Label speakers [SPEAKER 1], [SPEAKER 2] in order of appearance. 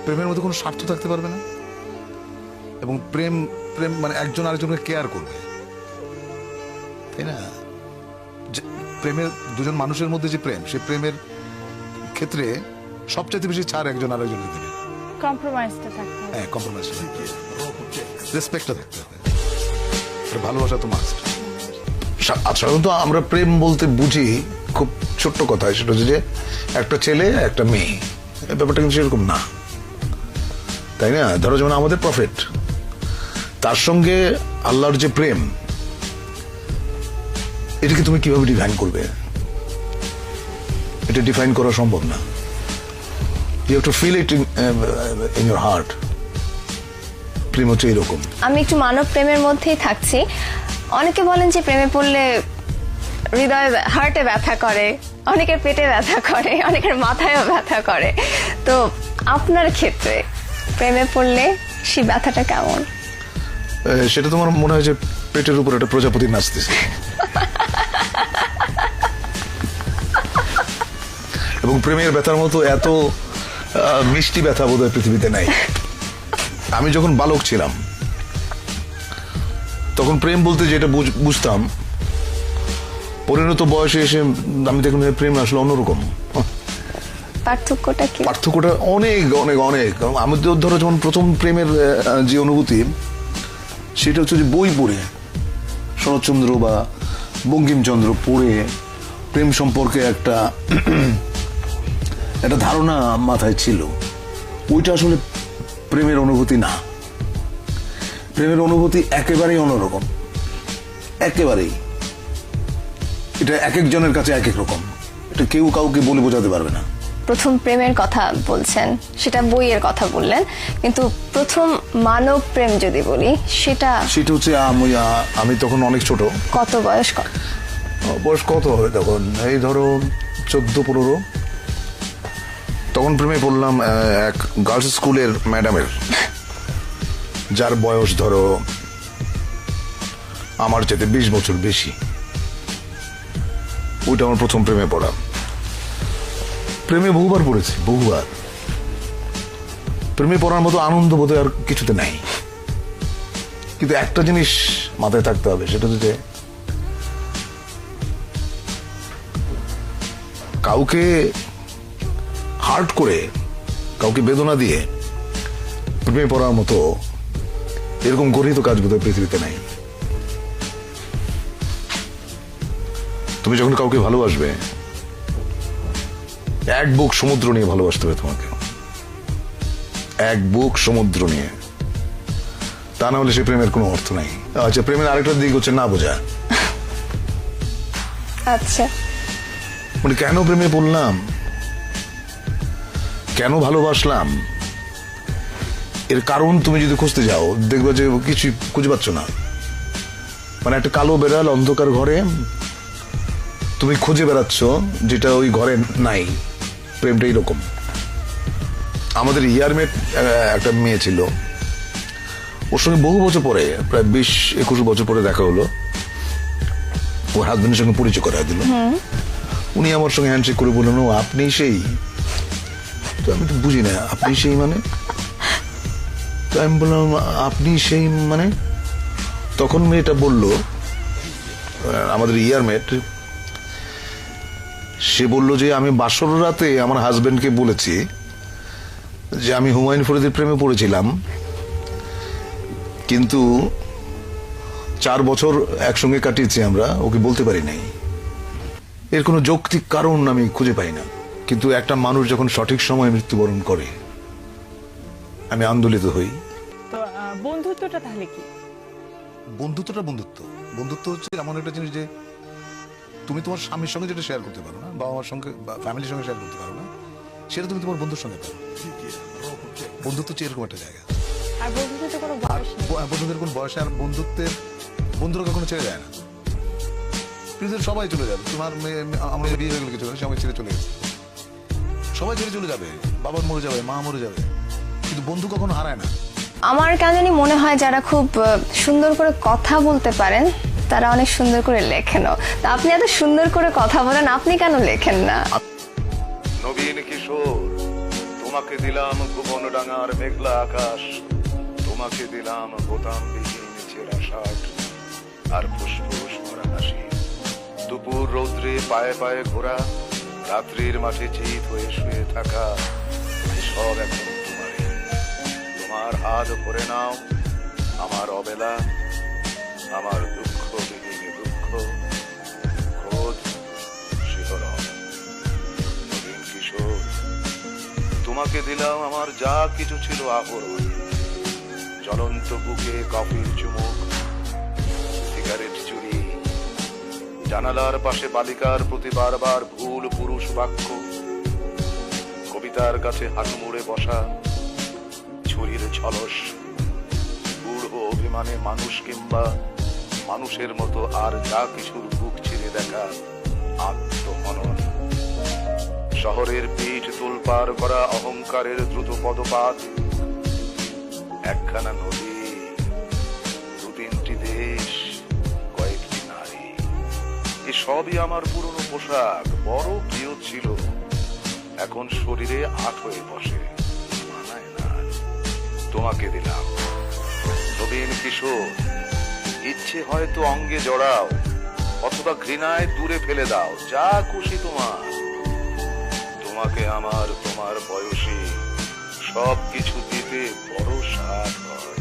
[SPEAKER 1] প্রেমের মধ্যে কোনো স্বার্থ থাকতে পারবে না, এবং প্রেম প্রেম মানে একজন আরেকজনকে কেয়ার করবে, তাই না? প্রেমের দুজন মানুষের মধ্যে যে প্রেম, সেই প্রেমের ক্ষেত্রে সবচেয়ে বেশি ছাড় একজন আরেকজনকে দেবে।
[SPEAKER 2] কম্প্রোমাইজটা থাকতে হবে।
[SPEAKER 1] হ্যাঁ, কম্প্রোমাইজ থাকতে হবে, রেসপেক্টটা থাকতে হবে, ভালোবাসা তো মাস্ট। সাধারণত আমরা প্রেম বলতে বুঝি খুব ছোট্ট কথা, সেটা হচ্ছে যে একটা ছেলে একটা মেয়ে, ব্যাপারটা কিন্তু সেরকম না, তাই না? ধরো যেমন আমাদের প্রফেট, তার সঙ্গে আল্লাহর যে প্রেম, এটাকে তুমি কিভাবে ডিফাইন করবে? এটা ডিফাইন করা সম্ভব না। You have to feel it in your heart. প্রেম হচ্ছে এরকম।
[SPEAKER 3] আমি একটু মানব প্রেমের মধ্যেই থাকছি। অনেকে বলেন যে প্রেমে পড়লে হৃদয়ে হার্টে ব্যথা করে, অনেকের পেটে ব্যথা করে, অনেকের মাথায়ও ব্যথা করে। তো আপনার ক্ষেত্রে প্রেমে পড়লে সেই ব্যথাটা কেমন?
[SPEAKER 1] সেটা তোমার মনে হয় যে পেটের উপর একটা প্রজাপতি নাচতেছে, এবং প্রেমের ব্যথার মতো এত মিষ্টি ব্যথা বোধহয় পৃথিবীতে নাই। আমি যখন বালক ছিলাম তখন প্রেম বলতে যেটা বুঝতাম, পরিণত বয়সে এসে আমি দেখলাম প্রেম আসলে অন্যরকম।
[SPEAKER 3] পার্থক্যটা কি?
[SPEAKER 1] পার্থক্যটা অনেক অনেক অনেক। আমি তো ধরো যেমন প্রথম প্রেমের যে অনুভূতি, সেটা হচ্ছে যে বই পড়ে, শরৎচন্দ্র বা বঙ্কিমচন্দ্র পড়ে প্রেম সম্পর্কে একটা ধারণা মাথায় ছিল। ওইটা আসলে প্রেমের অনুভূতি না। প্রেমের অনুভূতি একেবারেই অন্যরকম, একেবারেই। এটা এক একজনের কাছে এক এক রকম, এটা কেউ কাউকে বলে বোঝাতে পারবে না।
[SPEAKER 3] প্রথম প্রেমের কথা বলছেন, সেটা বইয়ের কথা বললেন, কিন্তু প্রথম মানব প্রেম যদি বলি, সেটা
[SPEAKER 1] হচ্ছে আমি তখন অনেক ছোট।
[SPEAKER 3] কত বয়স?
[SPEAKER 1] বয়স কত হবে তখন? এই ধরো 14-15। তখন প্রেমে পড়লাম এক গার্লস স্কুলের ম্যাডামের, যার বয়স ধরো আমার চেয়ে 20 বছর বেশি। ওইটা আমার প্রথম প্রেমে পড়া। প্রেমে বহুবার পড়েছি, বহুবার। প্রেমে পড়ার মতো আনন্দ বোধ আর কিছুতে নাই। কিন্তু একটা জিনিস মাথায় থাকতে হবে, সেটা হচ্ছে যে কাউকে হার্ট করে, কাউকে বেদনা দিয়ে প্রেমে পড়ার মতো এরকম গরিত কাজ বোধহয় পৃথিবীতে নাই। তুমি যখন কাউকে ভালোবাসবে, এক বুক সমুদ্র নিয়ে ভালোবাসতে হবে তোমাকে, এক বুক সমুদ্র নিয়ে। তা না হলে সে প্রেমের কোনো অর্থ নাই। আচ্ছা, প্রেমের আরেকটা দিক হচ্ছে না বোঝা।
[SPEAKER 3] আচ্ছা,
[SPEAKER 1] মানে কেন প্রেমে পড়লাম, কেন ভালোবাসলাম, এর কারণ তুমি যদি খুঁজতে যাও, দেখবে যে কিছু খুঁজে পাচ্ছ না। মানে একটা কালো বেড়াল অন্ধকার ঘরে তুমি খুঁজে বেড়াচ্ছ যেটা ওই ঘরে নাই। প্রেমটা এরকম। আমাদের ইয়ারমেট একটা মেয়ে ছিল, ওর সঙ্গে বহু বছর পরে, প্রায় 20-21 বছর পরে দেখা হলো। ওর হাজবেন্ডের সঙ্গে পরিচয় করা দিল। উনি আমার সঙ্গে হ্যান্ডশেক করে বললেন, ও আপনি সেই? তো আমি তো বুঝি না, আপনি সেই মানে? তো আমি বললাম, আপনি সেই মানে? তখন মেয়েটা বলল, আমাদের ইয়ারমেট, সে বলল যে আমি বাসর রাতে আমার হাজবেন্ডকে বলেছি যে আমি হুমায়ুন ফরিদের প্রেমে পড়েছিলাম, কিন্তু 4 বছর একসঙ্গে কাটিয়েছি আমরা, ওকে বলতে পারি নাই। এর কোনো যৌক্তিক কারণ আমি খুঁজে পাই না। কিন্তু একটা মানুষ যখন সঠিক সময়ে মৃত্যুবরণ করে, আমি আন্দোলিত হই।
[SPEAKER 2] তো বন্ধুত্বটা তাহলে কি?
[SPEAKER 1] বন্ধুত্বটা বন্ধুত্ব হচ্ছে এমন একটা জিনিস যে তুমি তোমার স্বামীর সঙ্গে যেটা শেয়ার করতে পারো না, বাবা মার সঙ্গে বা ফ্যামিলির সঙ্গে শেয়ার করতে পারো না, সেটা তুমি তোমার বন্ধুর সঙ্গে পারো। বন্ধুত্ব হচ্ছে এরকম একটা জায়গা।
[SPEAKER 2] আর বন্ধুত্বের কোনো বয়স নেই।
[SPEAKER 1] বন্ধুদের কোন বয়সে, আর বন্ধুরা কখনো ছেড়ে যায় না। পৃথিবীর সবাই চলে যাবে। তোমার আমার বিয়ে হয়ে গেলে কিছু সবাই ছেড়ে চলে গেছে, সবাই ছেড়ে চলে যাবে, বাবা মরে যাবে, মা মরে যাবে, কিন্তু বন্ধু কখনো হারায় না।
[SPEAKER 3] আমার কেন জানি মনে হয় যারা খুব সুন্দর করে কথা বলতে পারেন, তারা অনেক সুন্দর করে লেখেনও। তা আপনি এত সুন্দর করে কথা বলেন, আপনি কেন লেখেন না?
[SPEAKER 1] নবীন কিশোর,
[SPEAKER 4] তোমাকে দিলাম ভুবন ডাঙার মেঘলা আকাশ, তোমাকে দিলাম বোতামবিহীন ছেঁড়া শার্ট আর ফুসফুস ভরা হাসি। দুপুর রৌদ্রে পায়ে পায়ে ঘোরা, রাত্রির মাঠে চিত হয়ে শুয়ে থাকা, সব এখন তোমারই। তোমার হাত ভরে নাও আমার অবেলা, আমার দুঃখ বিহীন দুঃখ, খোঁজ শিহরণ। নবীন কিশোর, তোমাকে দিলাম আমার যা কিছু ছিল আহরণ। জ্বলন্ত বুকে কফির চুমুক, সিগারেট চুরি, জানালার পাশে বালিকার প্রতি বারবার ভুল পুরুষ বাক্য, কবিতার কাছে হাঁটু মুড়ে বসা, ছুরির ঝলস, বুড়ো অভিমানে মানুষ কিংবা মানুষের মতো আর যা কিছুর বুক ছিঁড়ে দেখা, আত্মহনন। শহরের পিঠ তোলপার করা অহংকারের দ্রুত পদপাত, একখানা নদী, দু তিনটি দেশ, কয়েকটি নারী, এ সবই আমার পুরনো পোশাক, বড় প্রিয় ছিল, এখন শরীরে আট হয়ে বসে, মানায় না। তোমাকে দিলাম নবীন কিশোর, ইচ্ছে হয়তো অঙ্গে জড়াও, অথবা ঘৃণায় দূরে ফেলে দাও, যা খুশি তোমার। তোমাকে আমার তোমার বয়সী সবকিছু দিতে বড় সাধ হয়।